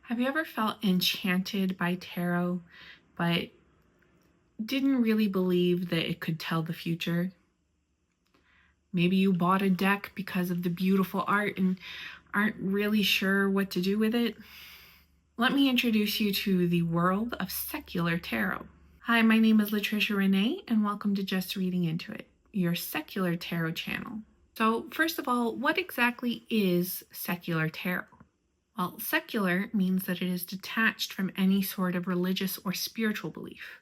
Have you ever felt enchanted by tarot, but didn't really believe that it could tell the future? Maybe you bought a deck because of the beautiful art and aren't really sure what to do with it? Let me introduce you to the world of secular tarot. Hi, my name is Latricia Renee, and welcome to Just Reading Into It, your secular tarot channel. So, first of all, what exactly is secular tarot? Well, secular means that it is detached from any sort of religious or spiritual belief,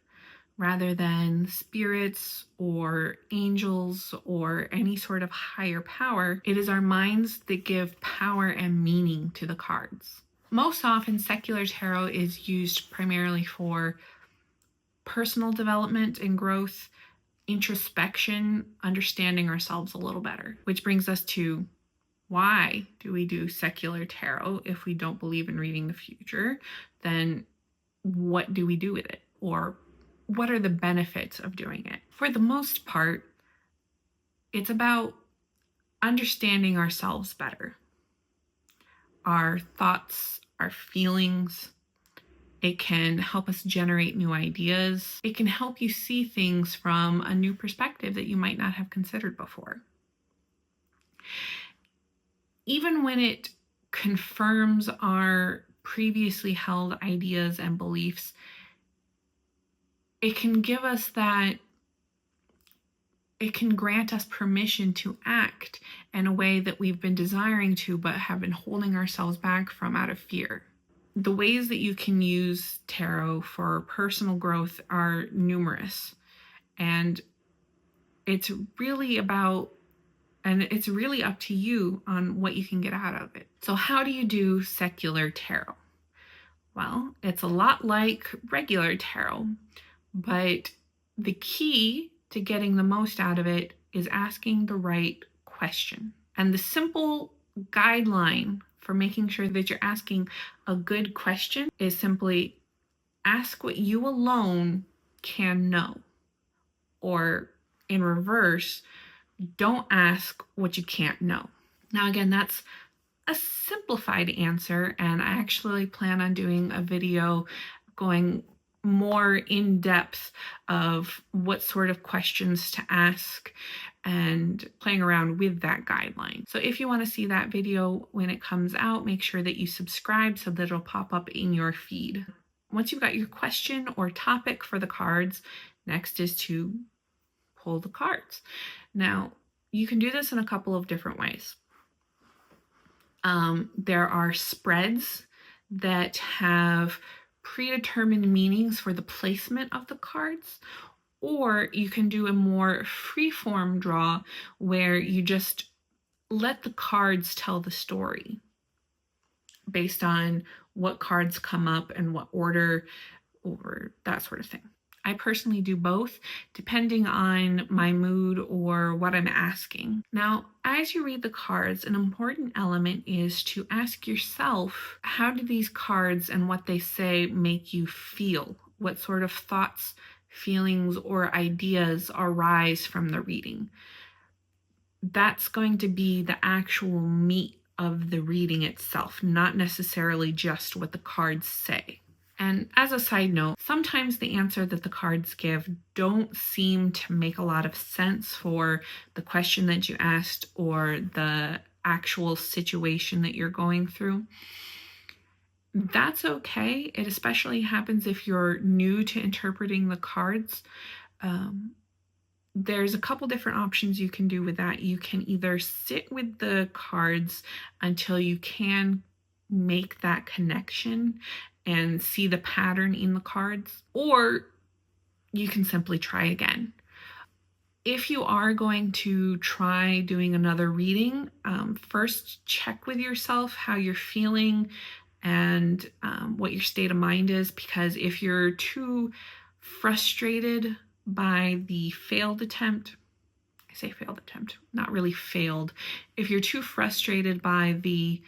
rather than spirits or angels or any sort of higher power. It is our minds that give power and meaning to the cards. Most often, secular tarot is used primarily for personal development and growth, introspection, understanding ourselves a little better, which brings us to why do we do secular tarot if we don't believe in reading the future? Then what do we do with it? Or what are the benefits of doing it? For the most part, it's about understanding ourselves better, our thoughts, our feelings. It can help us generate new ideas. It can help you see things from a new perspective that you might not have considered before. Even when it confirms our previously held ideas and beliefs, it can give us that, it can grant us permission to act in a way that we've been desiring to, but have been holding ourselves back from out of fear. The ways that you can use tarot for personal growth are numerous, and it's really about, and it's really up to you on what you can get out of it. So how do you do secular tarot? Well, it's a lot like regular tarot, but the key to getting the most out of it is asking the right question. And the simple guideline for making sure that you're asking a good question is simply ask what you alone can know. Or in reverse, don't ask what you can't know. Now, again, that's a simplified answer, and I actually plan on doing a video going more in depth of what sort of questions to ask and playing around with that guideline. So if you want to see that video when it comes out, make sure that you subscribe so that it'll pop up in your feed. Once you've got your question or topic for the cards, next is to pull the cards. Now, you can do this in a couple of different ways. There are spreads that have predetermined meanings for the placement of the cards, or you can do a more free-form draw where you just let the cards tell the story based on what cards come up and what order, or that sort of thing. I personally do both, depending on my mood or what I'm asking. Now, as you read the cards, an important element is to ask yourself, how do these cards and what they say make you feel? What sort of thoughts, feelings, or ideas arise from the reading? That's going to be the actual meat of the reading itself, not necessarily just what the cards say. And as a side note, sometimes the answer that the cards give don't seem to make a lot of sense for the question that you asked or the actual situation that you're going through. That's okay. It especially happens if you're new to interpreting the cards. There's a couple different options you can do with that. You can either sit with the cards until you can make that connection and see the pattern in the cards, or you can simply try again. If you are going to try doing another reading, first check with yourself how you're feeling and what your state of mind is, because if you're too frustrated by the failed attempt, I say failed attempt, not really failed. If you're too frustrated by the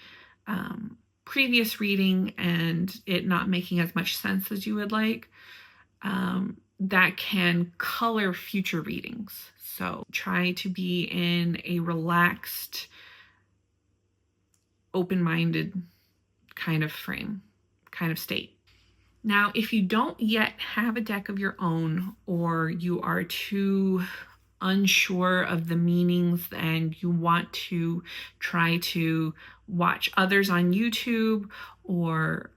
previous reading and it not making as much sense as you would like, that can color future readings. So try to be in a relaxed, open-minded kind of frame, kind of state. Now, if you don't yet have a deck of your own, or you are too unsure of the meanings and you want to try to watch others on YouTube or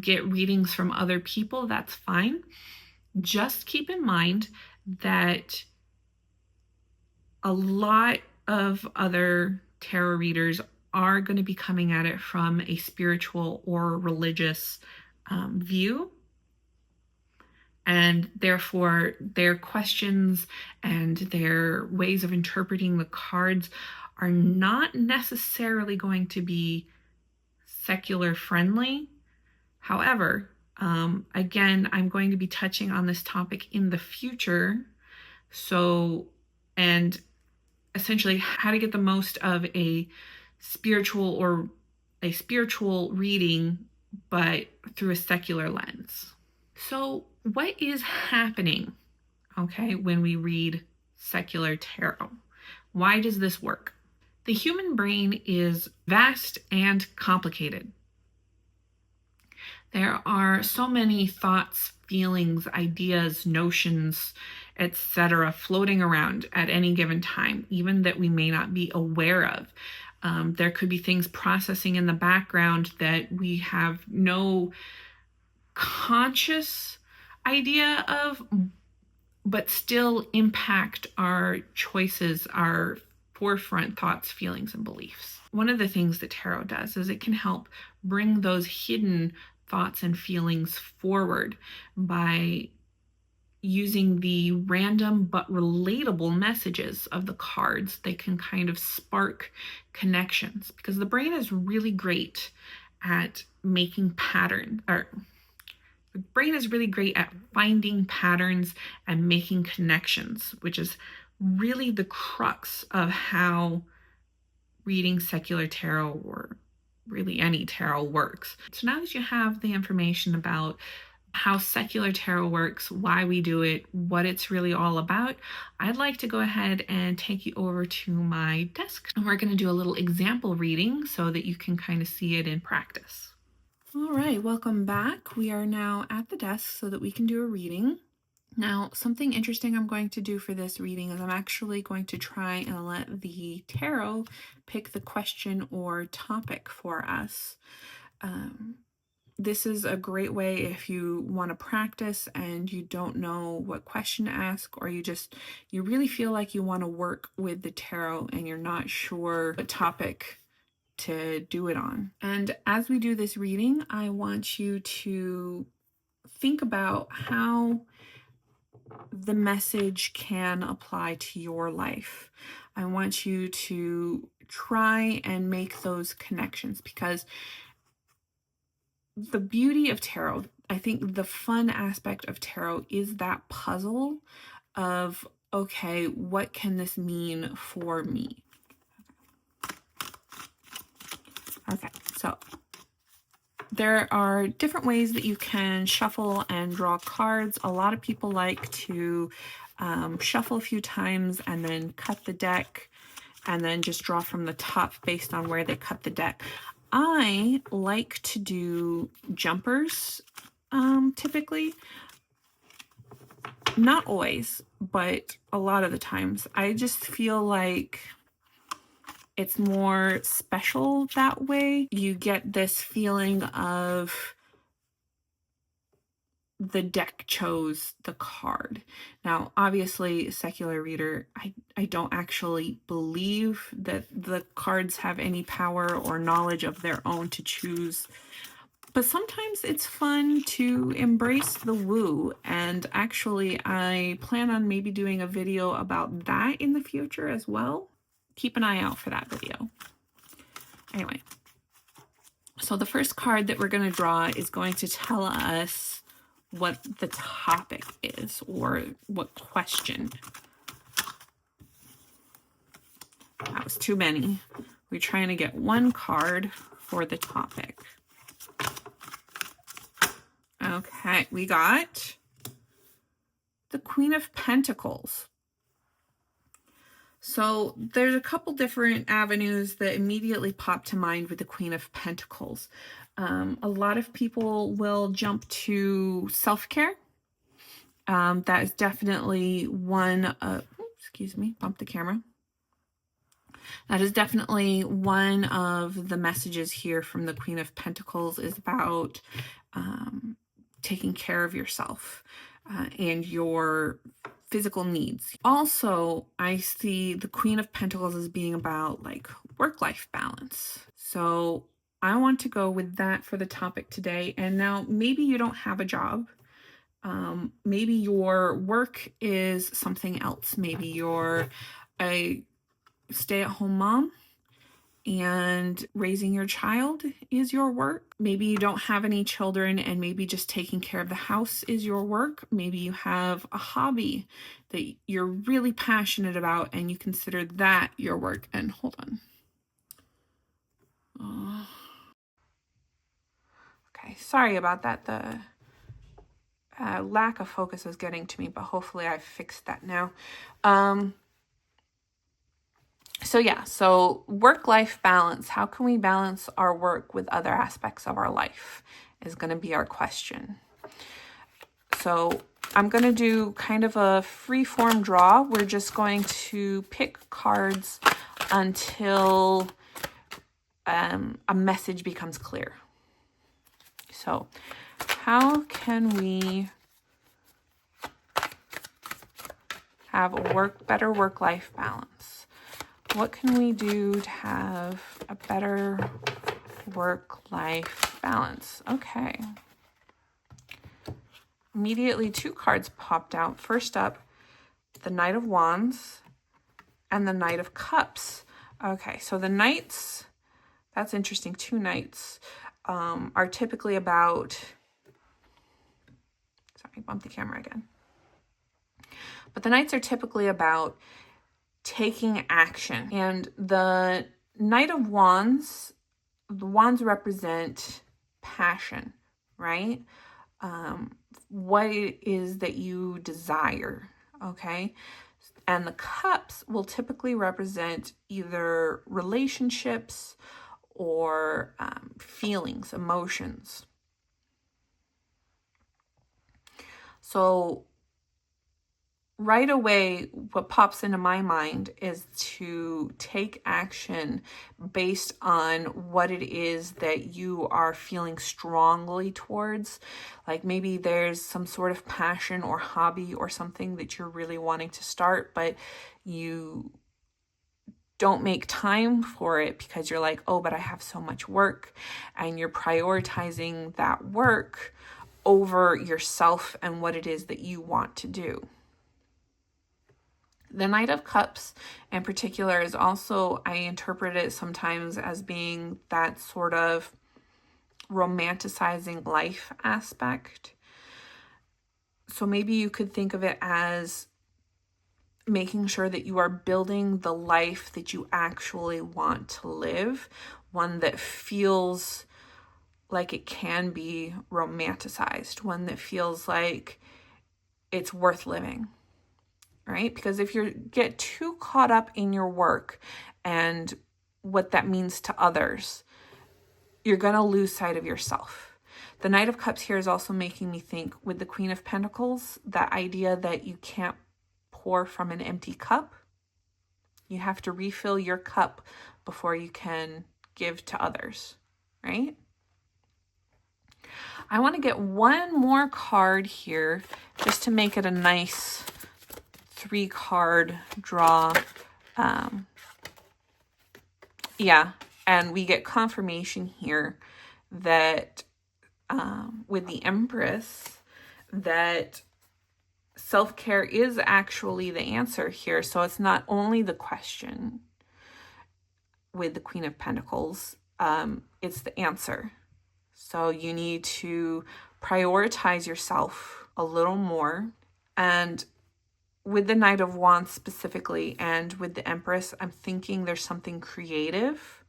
get readings from other people, that's fine. Just keep in mind that a lot of other tarot readers are going to be coming at it from a spiritual or religious view. And therefore, their questions and their ways of interpreting the cards are not necessarily going to be secular friendly. However, again, I'm going to be touching on this topic in the future. And essentially how to get the most of a spiritual reading, but through a secular lens. So what is happening, okay, when we read secular tarot? Why does this work? The human brain is vast and complicated. There are so many thoughts, feelings, ideas, notions, etc. floating around at any given time, even that we may not be aware of. There could be things processing in the background that we have no conscious idea of, but still impact our choices, our forefront thoughts, feelings, and beliefs. One of the things that tarot does is it can help bring those hidden thoughts and feelings forward by using the random but relatable messages of the cards. They can kind of spark connections, because the brain is really great at making patterns, or the brain is really great at finding patterns and making connections, which is really the crux of how reading secular tarot, or really any tarot, works. So now that you have the information about how secular tarot works, why we do it, what it's really all about, I'd like to go ahead and take you over to my desk, and we're going to do a little example reading so that you can kind of see it in practice. All right, welcome back. We are now at the desk so that we can do a reading. Now, something interesting I'm going to do for this reading is I'm actually going to try and let the tarot pick the question or topic for us. This is a great way if you want to practice and you don't know what question to ask, or you really feel like you want to work with the tarot and you're not sure what topic to do it on. And as we do this reading, I want you to think about how the message can apply to your life. I want you to try and make those connections, because the beauty of tarot, I think the fun aspect of tarot, is that puzzle of, okay, what can this mean for me? Okay, so there are different ways that you can shuffle and draw cards. A lot of people like to shuffle a few times and then cut the deck and then just draw from the top based on where they cut the deck. I like to do jumpers typically. Not always, but a lot of the times. I just feel like it's more special that way. You get this feeling of the deck chose the card. Now, obviously, secular reader, I don't actually believe that the cards have any power or knowledge of their own to choose. But sometimes it's fun to embrace the woo. And actually, I plan on maybe doing a video about that in the future as well. Keep an eye out for that video. Anyway, so the first card that we're going to draw is going to tell us what the topic is, or what question. That was too many. We're trying to get one card for the topic. Okay, we got the Queen of Pentacles. So there's a couple different avenues that immediately pop to mind with the Queen of Pentacles. A lot of people will jump to self-care. That is definitely one of, excuse me, bump the camera. That is definitely one of the messages here from the Queen of Pentacles, is about taking care of yourself and your physical needs. Also, I see the Queen of Pentacles as being about like work-life balance. So I want to go with that for the topic today. And now maybe you don't have a job. Maybe your work is something else. Maybe you're a stay-at-home mom and raising your child is your work. Maybe you don't have any children and maybe just taking care of the house is your work. Maybe you have a hobby that you're really passionate about and you consider that your work. And hold on. Okay, sorry about that. The lack of focus was getting to me, but hopefully I've fixed that now. So work-life balance. How can we balance our work with other aspects of our life is going to be our question. So I'm going to do kind of a free-form draw. We're just going to pick cards until a message becomes clear. So how can we have a better work-life balance? What can we do to have a better work-life balance? Okay. Immediately, two cards popped out. First up, the Knight of Wands and the Knight of Cups. Okay, so the Knights, that's interesting. Two Knights are typically about, sorry, bump the camera again. But the Knights are typically about taking action. And the Knight of Wands, the wands represent passion, right? What it is that you desire, okay? And the cups will typically represent either relationships or feelings, emotions. So right away, what pops into my mind is to take action based on what it is that you are feeling strongly towards. Like maybe there's some sort of passion or hobby or something that you're really wanting to start, but you don't make time for it because you're like, oh, but I have so much work, and you're prioritizing that work over yourself and what it is that you want to do. The Knight of Cups in particular is also, I interpret it sometimes as being that sort of romanticizing life aspect. So maybe you could think of it as making sure that you are building the life that you actually want to live, one that feels like it can be romanticized, one that feels like it's worth living. Right? Because if you get too caught up in your work and what that means to others, you're going to lose sight of yourself. The Knight of Cups here is also making me think with the Queen of Pentacles, that idea that you can't pour from an empty cup. You have to refill your cup before you can give to others, right? I want to get one more card here just to make it a nice 3-card draw. And we get confirmation here that with the Empress, that self-care is actually the answer here. So it's not only the question with the Queen of Pentacles, it's the answer. So you need to prioritize yourself a little more. And with the Knight of Wands specifically, and with the Empress, I'm thinking there's something creative.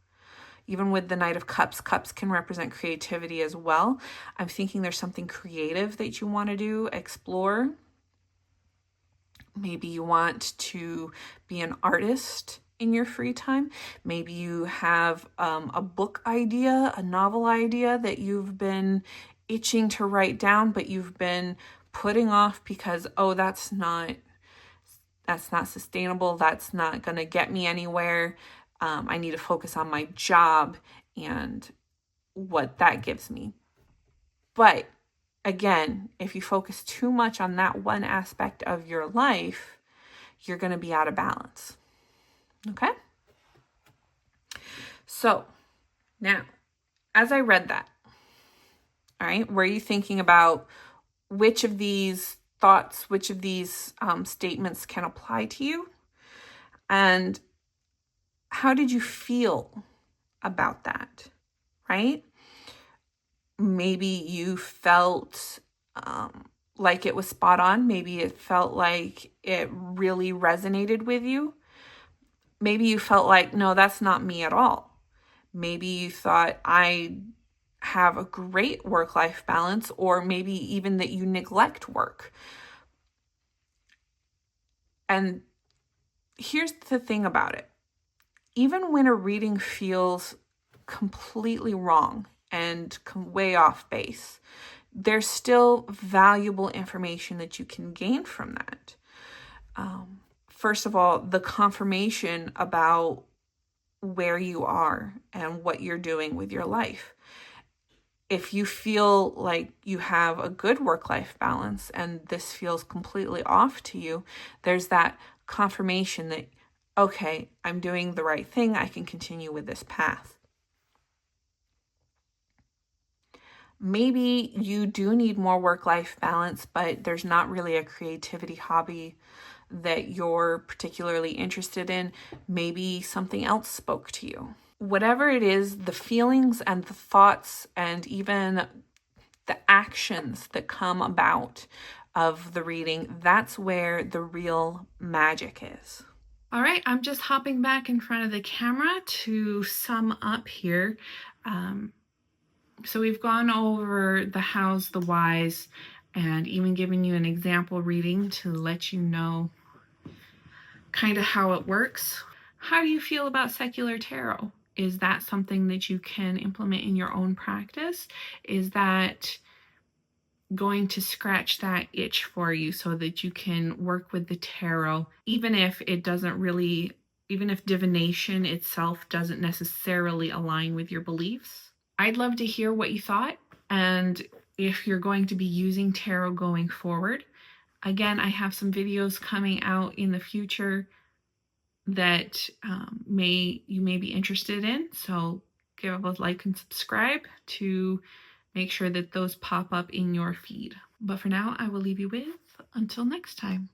Even with the Knight of Cups, cups can represent creativity as well. I'm thinking there's something creative that you want to do, explore. Maybe you want to be an artist in your free time. Maybe you have a book idea, a novel idea that you've been itching to write down, but you've been putting off because, oh, that's not sustainable. That's not going to get me anywhere. I need to focus on my job and what that gives me. But again, if you focus too much on that one aspect of your life, you're going to be out of balance. Okay? So now, as I read that, all right, were you thinking about which of these thoughts, which of these statements can apply to you? And how did you feel about that, right? Maybe you felt like it was spot on. Maybe it felt like it really resonated with you. Maybe you felt like, no, that's not me at all. Maybe you thought, I have a great work-life balance, or maybe even that you neglect work. And here's the thing about it. Even when a reading feels completely wrong and way off base, there's still valuable information that you can gain from that. First of all, the confirmation about where you are and what you're doing with your life. If you feel like you have a good work-life balance and this feels completely off to you, there's that confirmation that, okay, I'm doing the right thing. I can continue with this path. Maybe you do need more work-life balance, but there's not really a creativity hobby that you're particularly interested in. Maybe something else spoke to you. Whatever it is, the feelings and the thoughts and even the actions that come about of the reading, that's where the real magic is. All right, I'm just hopping back in front of the camera to sum up here. So we've gone over the hows, the whys, and even given you an example reading to let you know kind of how it works. How do you feel about secular tarot? Is that something that you can implement in your own practice? Is that going to scratch that itch for you so that you can work with the tarot, even if divination itself doesn't necessarily align with your beliefs? I'd love to hear what you thought, and if you're going to be using tarot going forward. Again, I have some videos coming out in the future that you may be interested in, so give a like and subscribe to make sure that those pop up in your feed. But for now, I will leave you with, until next time.